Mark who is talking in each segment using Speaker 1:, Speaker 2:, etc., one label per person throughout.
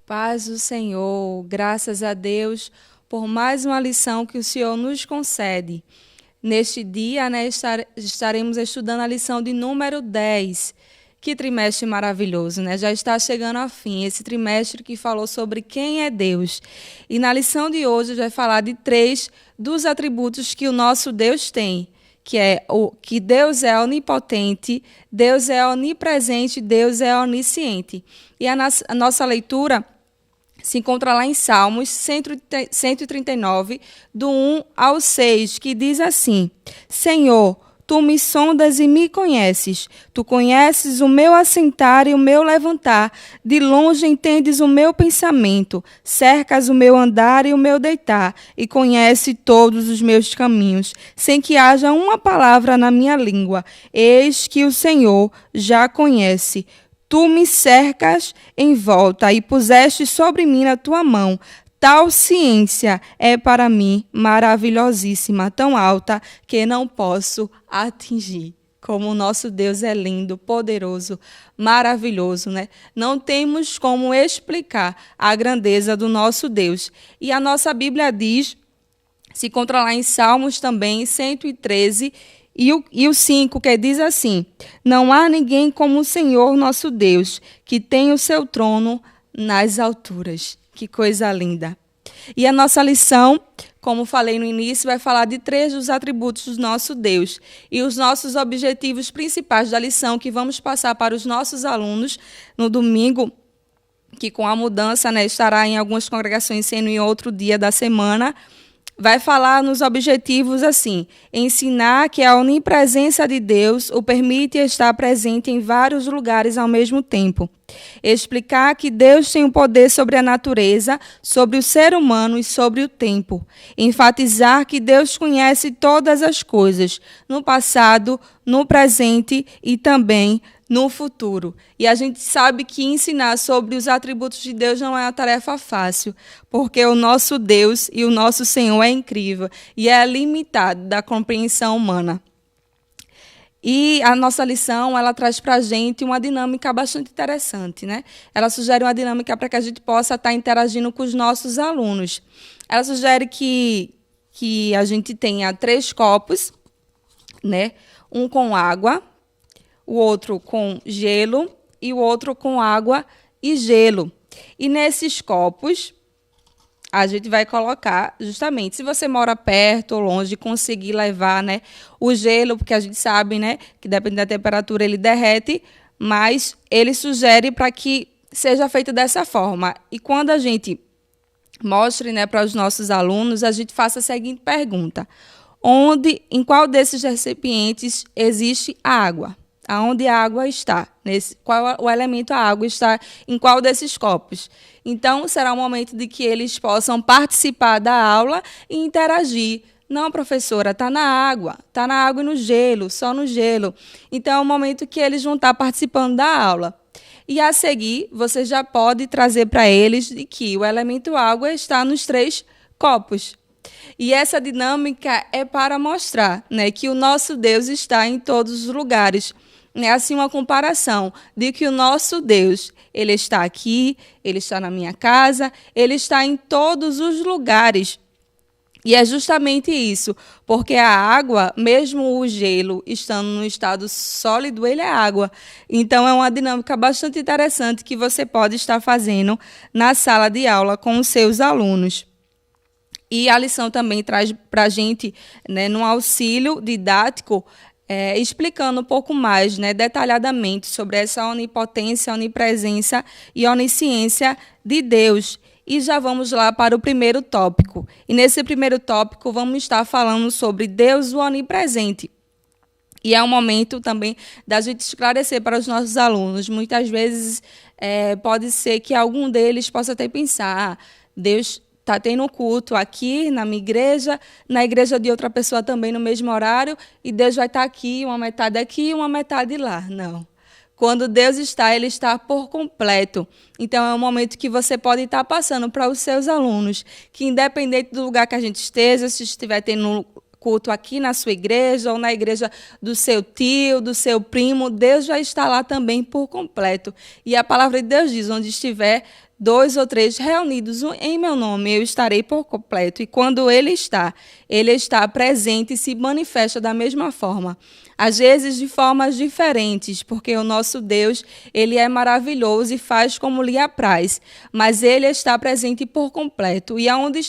Speaker 1: Paz do Senhor, graças a Deus por mais uma lição que o Senhor nos concede. Neste dia, estaremos estudando a lição de número 10. Que trimestre maravilhoso, né? Já está chegando ao fim, esse trimestre que falou sobre quem é Deus. E na lição de hoje vai falar de 3 dos atributos que o nosso Deus tem, que Deus é onipotente, Deus é onipresente, Deus é onisciente. E a nossa leitura se encontra lá em Salmos 139, do 1 ao 6, que diz assim: Senhor, tu me sondas e me conheces. Tu conheces o meu assentar e o meu levantar. De longe entendes o meu pensamento. Cercas o meu andar e o meu deitar. E conhece todos os meus caminhos, sem que haja uma palavra na minha língua. Eis que o Senhor já conhece. Tu me cercas em volta e puseste sobre mim a tua mão. Tal ciência é para mim maravilhosíssima, tão alta que não posso atingir. Como o nosso Deus é lindo, poderoso, maravilhoso, né? Não temos como explicar a grandeza do nosso Deus. E a nossa Bíblia diz, se encontra lá em Salmos também, 113, e o 5, que diz assim: Não há ninguém como o Senhor nosso Deus, que tem o seu trono nas alturas. Que coisa linda. E a nossa lição, como falei no início, vai falar de 3 dos atributos do nosso Deus. E os nossos objetivos principais da lição, que vamos passar para os nossos alunos no domingo, que com a mudança, estará em algumas congregações sendo em outro dia da semana, vai falar nos objetivos assim: ensinar que a onipresença de Deus o permite estar presente em vários lugares ao mesmo tempo. Explicar que Deus tem o poder sobre a natureza, sobre o ser humano e sobre o tempo. Enfatizar que Deus conhece todas as coisas, no passado, no presente e também no futuro. E a gente sabe que ensinar sobre os atributos de Deus não é uma tarefa fácil, porque o nosso Deus e o nosso Senhor é incrível e é limitado da compreensão humana. E a nossa lição, ela traz para a gente uma dinâmica bastante interessante, né? Ela sugere uma dinâmica para que a gente possa estar interagindo com os nossos alunos. Ela sugere que a gente tenha 3 copos, né? Um com água, o outro com gelo e o outro com água e gelo. E nesses copos, a gente vai colocar, justamente, se você mora perto ou longe, conseguir levar, o gelo, porque a gente sabe, que dependendo da temperatura ele derrete, mas ele sugere para que seja feito dessa forma. E quando a gente mostre, para os nossos alunos, a gente faça a seguinte pergunta: em qual desses recipientes existe água? Aonde a água está? Qual o elemento a água está em qual desses copos? Então, será um momento de que eles possam participar da aula e interagir. Não, professora, está na água e no gelo, só no gelo. Então, é um momento que eles vão estar participando da aula. E, a seguir, você já pode trazer para eles de que o elemento água está nos 3 copos. E essa dinâmica é para mostrar, que o nosso Deus está em todos os lugares. É assim uma comparação de que o nosso Deus, ele está aqui, ele está na minha casa, ele está em todos os lugares. E é justamente isso, porque a água, mesmo o gelo estando no estado sólido, ele é água. Então, é uma dinâmica bastante interessante que você pode estar fazendo na sala de aula com os seus alunos. E a lição também traz para a gente, num auxílio didático, explicando um pouco mais, detalhadamente, sobre essa onipotência, onipresença e onisciência de Deus. E já vamos lá para o primeiro tópico. E nesse primeiro tópico vamos estar falando sobre Deus o onipresente. E é um momento também da gente esclarecer para os nossos alunos. Muitas vezes pode ser que algum deles possa até pensar: Deus está tendo culto aqui na minha igreja, na igreja de outra pessoa também no mesmo horário, e Deus vai estar aqui, uma metade aqui e uma metade lá. Não. Quando Deus está, ele está por completo. Então, é um momento que você pode estar passando para os seus alunos, que independente do lugar que a gente esteja, se estiver tendo culto aqui na sua igreja ou na igreja do seu tio, do seu primo, Deus já está lá também por completo. E a palavra de Deus diz: onde estiver 2 ou 3 reunidos em meu nome, eu estarei por completo. E quando ele está presente e se manifesta da mesma forma. Às vezes de formas diferentes, porque o nosso Deus, ele é maravilhoso e faz como lhe apraz. Mas ele está presente por completo. E aonde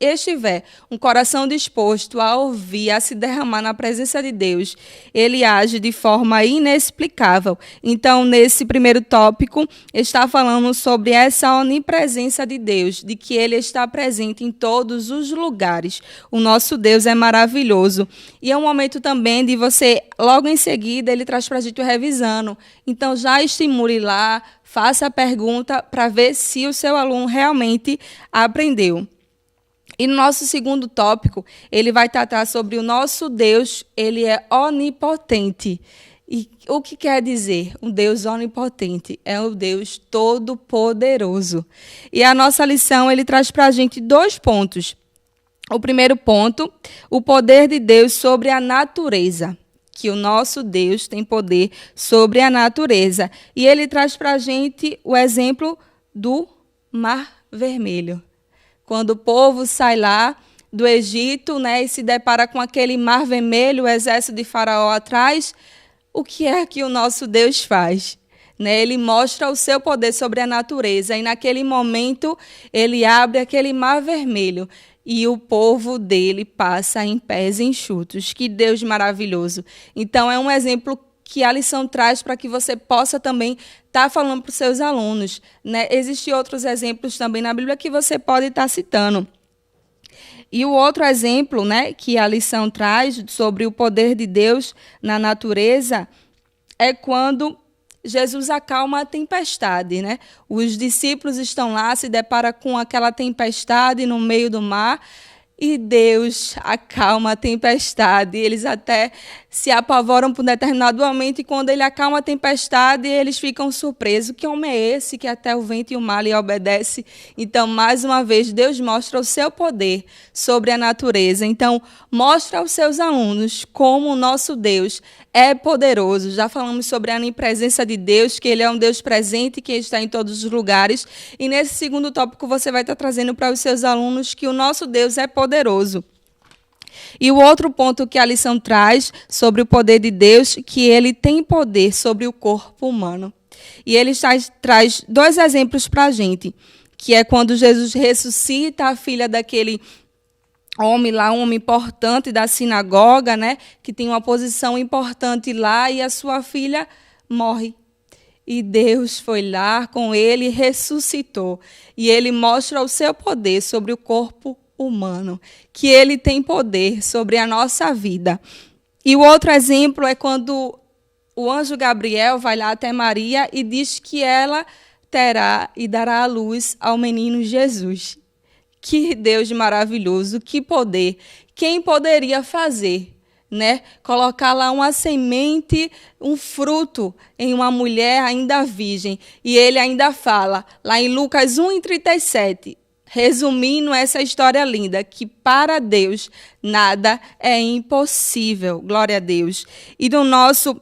Speaker 1: estiver um coração disposto a ouvir, a se derramar na presença de Deus, ele age de forma inexplicável. Então, nesse primeiro tópico, está falando sobre essa onipresença de Deus, de que ele está presente em todos os lugares. O nosso Deus é maravilhoso. E é um momento também de você, logo em seguida, ele traz para a gente o revisando. Então, já estimule lá, faça a pergunta para ver se o seu aluno realmente aprendeu. E no nosso segundo tópico, ele vai tratar sobre o nosso Deus, ele é onipotente. E o que quer dizer? Um Deus onipotente é o Deus todo-poderoso. E a nossa lição, ele traz para a gente 2 pontos. O primeiro ponto, o poder de Deus sobre a natureza. Que o nosso Deus tem poder sobre a natureza. E ele traz para a gente o exemplo do Mar Vermelho. Quando o povo sai lá do Egito, né, e se depara com aquele mar vermelho, o exército de Faraó atrás, o que é que o nosso Deus faz? Né, ele mostra o seu poder sobre a natureza e naquele momento ele abre aquele mar vermelho e o povo dele passa em pés enxutos. Que Deus maravilhoso! Então é um exemplo que a lição traz para que você possa também estar falando para os seus alunos. Né? Existem outros exemplos também na Bíblia que você pode estar citando. E o outro exemplo, né, que a lição traz sobre o poder de Deus na natureza é quando Jesus acalma a tempestade. Né? Os discípulos estão lá, se deparam com aquela tempestade no meio do mar, e Deus acalma a tempestade. Eles até se apavoram por um determinado momento, e quando ele acalma a tempestade, eles ficam surpresos. Que homem é esse que até o vento e o mar lhe obedecem? Então, mais uma vez, Deus mostra o seu poder sobre a natureza. Então, mostra aos seus alunos como o nosso Deus é poderoso. Já falamos sobre a onipresença de Deus, que ele é um Deus presente, que está em todos os lugares. E nesse segundo tópico, você vai estar trazendo para os seus alunos que o nosso Deus é poderoso. E o outro ponto que a lição traz sobre o poder de Deus, que ele tem poder sobre o corpo humano. E ele traz 2 exemplos para a gente, que é quando Jesus ressuscita a filha daquele homem lá, um homem importante da sinagoga, né, que tem uma posição importante lá, e a sua filha morre. E Deus foi lá com ele e ressuscitou. E ele mostra o seu poder sobre o corpo humano, que ele tem poder sobre a nossa vida. E o outro exemplo é quando o anjo Gabriel vai lá até Maria e diz que ela terá e dará à luz ao menino Jesus. Que Deus maravilhoso, que poder. Quem poderia fazer, né? Colocar lá uma semente, um fruto em uma mulher ainda virgem. E ele ainda fala, lá em Lucas 1:37, resumindo essa história linda, que para Deus nada é impossível. Glória a Deus. E no nosso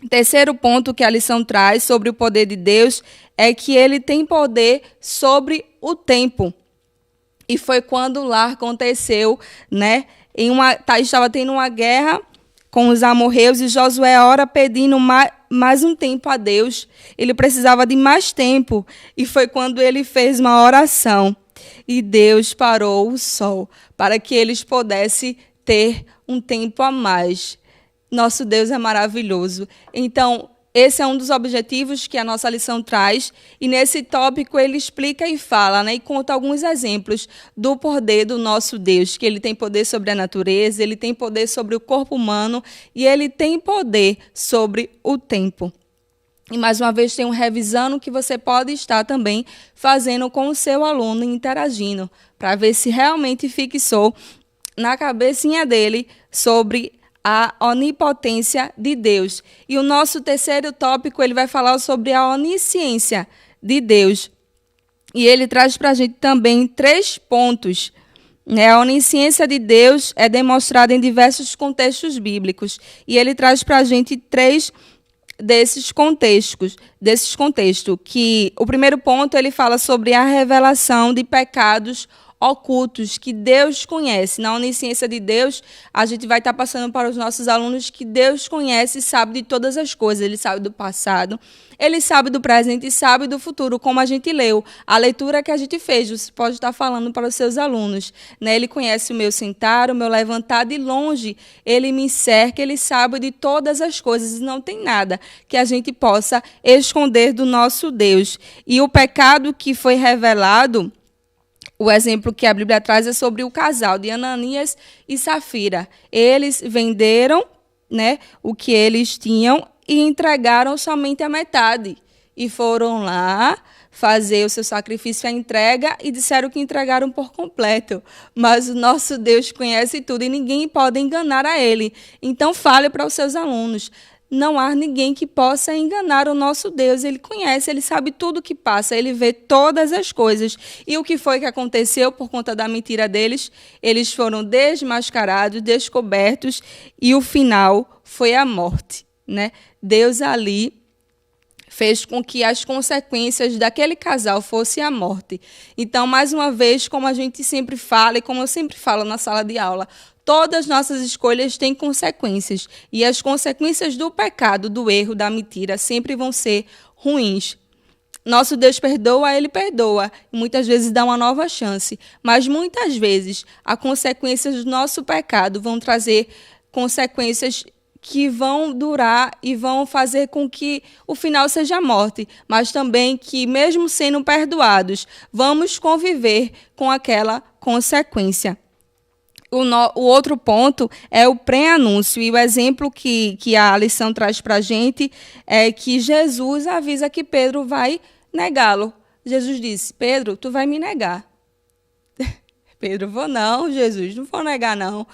Speaker 1: terceiro ponto que a lição traz sobre o poder de Deus é que ele tem poder sobre o tempo. E foi quando lá aconteceu, né? Estava tendo uma guerra com os amorreus e Josué ora pedindo mais um tempo a Deus. Ele precisava de mais tempo. E foi quando ele fez uma oração. E Deus parou o sol para que eles pudessem ter um tempo a mais. Nosso Deus é maravilhoso. Então, esse é um dos objetivos que a nossa lição traz. E nesse tópico ele explica e fala, né, e conta alguns exemplos do poder do nosso Deus, que ele tem poder sobre a natureza, ele tem poder sobre o corpo humano e ele tem poder sobre o tempo. E mais uma vez tem um revisando que você pode estar também fazendo com o seu aluno, interagindo, para ver se realmente fixou na cabecinha dele sobre a onipotência de Deus. E o nosso terceiro tópico, ele vai falar sobre a onisciência de Deus. E ele traz para a gente também 3 pontos. A onisciência de Deus é demonstrada em diversos contextos bíblicos. E ele traz para a gente 3 desses contextos, que o primeiro ponto ele fala sobre a revelação de pecados ocultos que Deus conhece. Na onisciência de Deus, a gente vai estar passando para os nossos alunos que Deus conhece e sabe de todas as coisas. Ele sabe do passado, ele sabe do presente e sabe do futuro, como a gente leu. A leitura que a gente fez, você pode estar falando para os seus alunos, né? Ele conhece o meu sentar, o meu levantar de longe, ele me cerca, ele sabe de todas as coisas e não tem nada que a gente possa esconder do nosso Deus. E o pecado que foi revelado, o exemplo que a Bíblia traz é sobre o casal de Ananias e Safira. Eles venderam, né, o que eles tinham e entregaram somente a metade. E foram lá fazer o seu sacrifício, a entrega, e disseram que entregaram por completo. Mas o nosso Deus conhece tudo e ninguém pode enganar a ele. Então fale para os seus alunos. Não há ninguém que possa enganar o nosso Deus. Ele conhece, ele sabe tudo o que passa, ele vê todas as coisas. E o que foi que aconteceu por conta da mentira deles? Eles foram desmascarados, descobertos, e o final foi a morte, né? Deus ali fez com que as consequências daquele casal fosse a morte. Então, mais uma vez, como a gente sempre fala, e como eu sempre falo na sala de aula, todas as nossas escolhas têm consequências. E as consequências do pecado, do erro, da mentira, sempre vão ser ruins. Nosso Deus perdoa, ele perdoa. Muitas vezes dá uma nova chance. Mas muitas vezes, as consequências do nosso pecado vão trazer consequências que vão durar e vão fazer com que o final seja a morte. Mas também que, mesmo sendo perdoados, vamos conviver com aquela consequência. O outro ponto é o pré-anúncio, e o exemplo que a lição traz para a gente é que Jesus avisa que Pedro vai negá-lo. Jesus disse: Pedro, tu vai me negar. Pedro, vou não, Jesus, não vou negar não.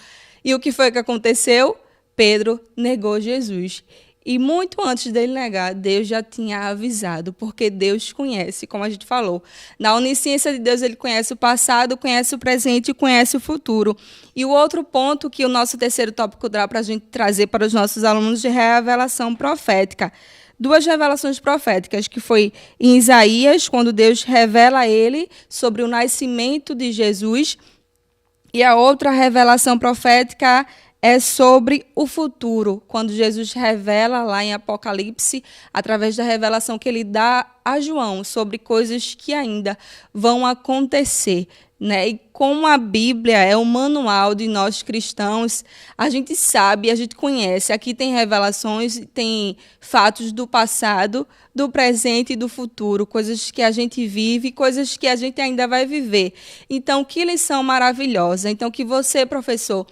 Speaker 1: E o que foi que aconteceu? Pedro negou Jesus. E muito antes dele negar, Deus já tinha avisado, porque Deus conhece, como a gente falou. Na onisciência de Deus, ele conhece o passado, conhece o presente e conhece o futuro. E o outro ponto que o nosso terceiro tópico dá para a gente trazer para os nossos alunos de revelação profética. Duas revelações proféticas, que foi em Isaías, quando Deus revela a ele sobre o nascimento de Jesus. E a outra revelação profética é sobre o futuro, quando Jesus revela lá em Apocalipse, através da revelação que ele dá a João, sobre coisas que ainda vão acontecer, né? E como a Bíblia é um manual de nós cristãos, a gente sabe, a gente conhece. Aqui tem revelações, tem fatos do passado, do presente e do futuro, coisas que a gente vive, coisas que a gente ainda vai viver. Então, que lição maravilhosa. Então, que você, professor,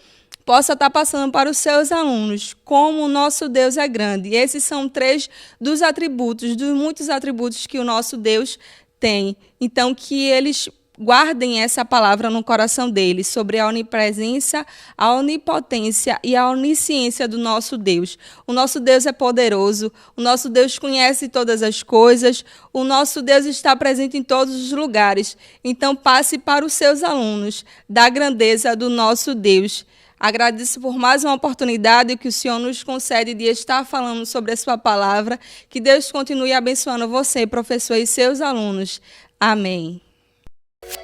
Speaker 1: possa estar passando para os seus alunos como o nosso Deus é grande. E esses são 3 dos atributos, dos muitos atributos que o nosso Deus tem. Então, que eles guardem essa palavra no coração deles, sobre a onipresença, a onipotência e a onisciência do nosso Deus. O nosso Deus é poderoso, o nosso Deus conhece todas as coisas, o nosso Deus está presente em todos os lugares. Então, passe para os seus alunos da grandeza do nosso Deus. Agradeço por mais uma oportunidade que o Senhor nos concede de estar falando sobre a sua palavra. Que Deus continue abençoando você, professor, e seus alunos. Amém.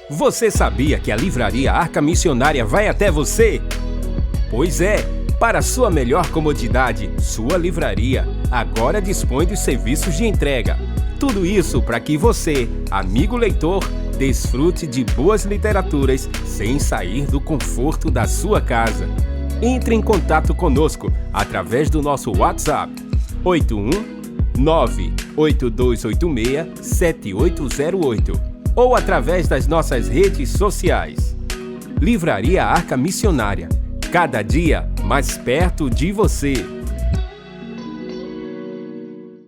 Speaker 2: Você sabia que a Livraria Arca Missionária vai até você? Pois é, para sua melhor comodidade, sua livraria agora dispõe dos serviços de entrega. Tudo isso para que você, amigo leitor, desfrute de boas literaturas sem sair do conforto da sua casa. Entre em contato conosco através do nosso WhatsApp 81982867808 ou através das nossas redes sociais. Livraria Arca Missionária, cada dia mais perto de você.